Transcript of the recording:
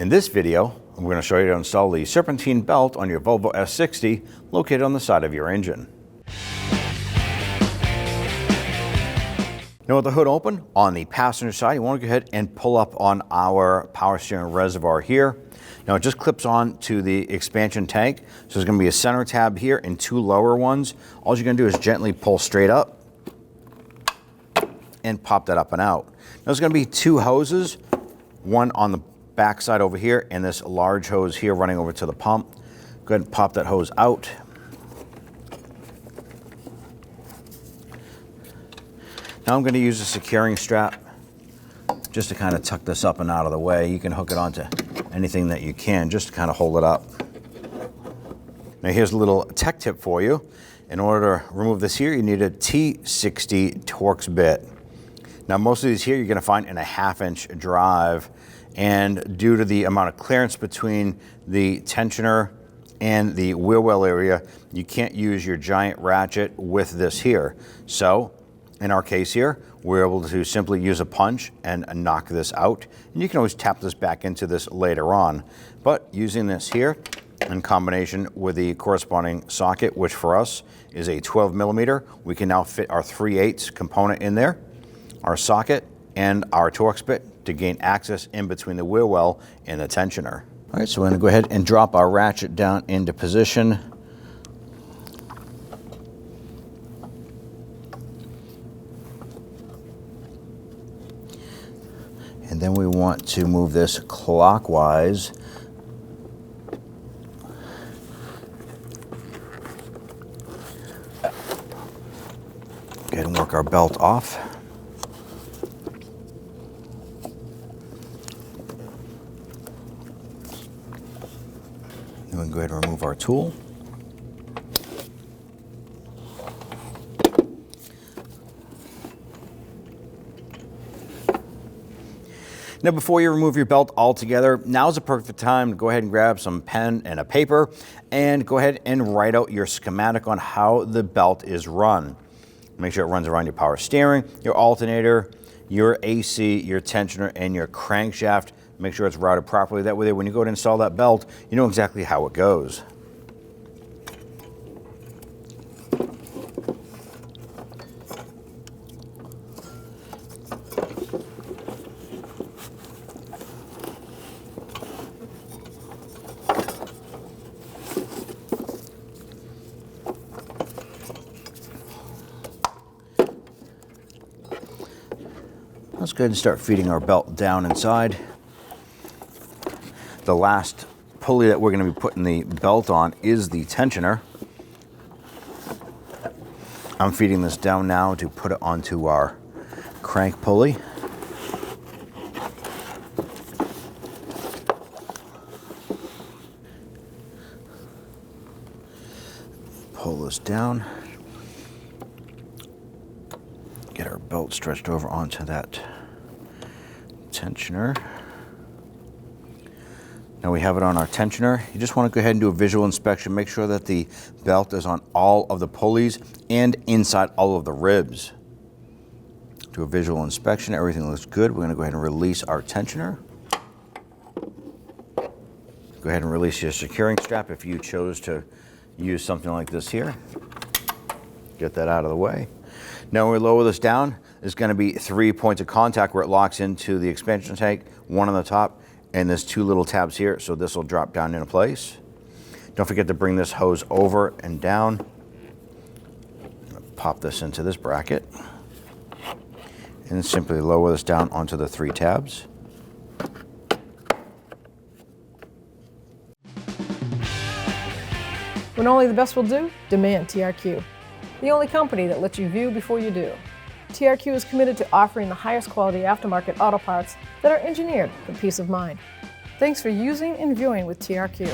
In this video, I'm going to show you how to install the Serpentine belt on your Volvo S60 located on the side of your engine. Now with the hood open, on the passenger side, you want to go ahead and pull up on our power steering reservoir here. Now it just clips on to the expansion tank. So there's going to be a center tab here and two lower ones. All you're going to do is gently pull straight up and pop that up and out. Now there's going to be two hoses, one on the back side over here and this large hose here running over to the pump. Go ahead and pop that hose out. Now I'm going to use a securing strap just to kind of tuck this up and out of the way. You can hook it onto anything that you can just to kind of hold it up. Now here's a little tech tip for you. In order to remove this here, you need a T60 Torx bit. Now most of these here you're going to find in a 1/2-inch drive, and due to the amount of clearance between the tensioner and the wheel well area, you can't use your giant ratchet with this here. So in our case here, we're able to simply use a punch and knock this out. And you can always tap this back into this later on. But using this here in combination with the corresponding socket, which for us is a 12mm, we can now fit our 3/8 component in there, our socket, and our Torx bit to gain access in between the wheel well and the tensioner. All right, so we're gonna go ahead and drop our ratchet down into position. And then we want to move this clockwise. Go ahead and work our belt off. Then we can go ahead and remove our tool. Now before you remove your belt altogether, now's the perfect time to go ahead and grab some pen and a paper and go ahead and write out your schematic on how the belt is run. Make sure it runs around your power steering, your alternator, your AC, your tensioner, and your crankshaft. Make sure it's routed properly. That way when you go to install that belt, you know exactly how it goes. Let's go ahead and start feeding our belt down inside. The last pulley that we're going to be putting the belt on is the tensioner. I'm feeding this down now to put it onto our crank pulley. Pull this down. Get our belt stretched over onto that tensioner. Now we have it on our tensioner. You just want to go ahead and do a visual inspection. Make sure that the belt is on all of the pulleys and inside all of the ribs. Do a visual inspection. Everything looks good. We're going to go ahead and release our tensioner. Go ahead and release your securing strap if you chose to use something like this here. Get that out of the way. Now when we lower this down, there's going to be 3 points of contact where it locks into the expansion tank, one on the top, and there's 2 little tabs here, so this will drop down into place. Don't forget to bring this hose over and down. Pop this into this bracket. And simply lower this down onto the 3 tabs. When only the best will do, demand TRQ. The only company that lets you view before you do. TRQ is committed to offering the highest quality aftermarket auto parts that are engineered for peace of mind. Thanks for using and viewing with TRQ.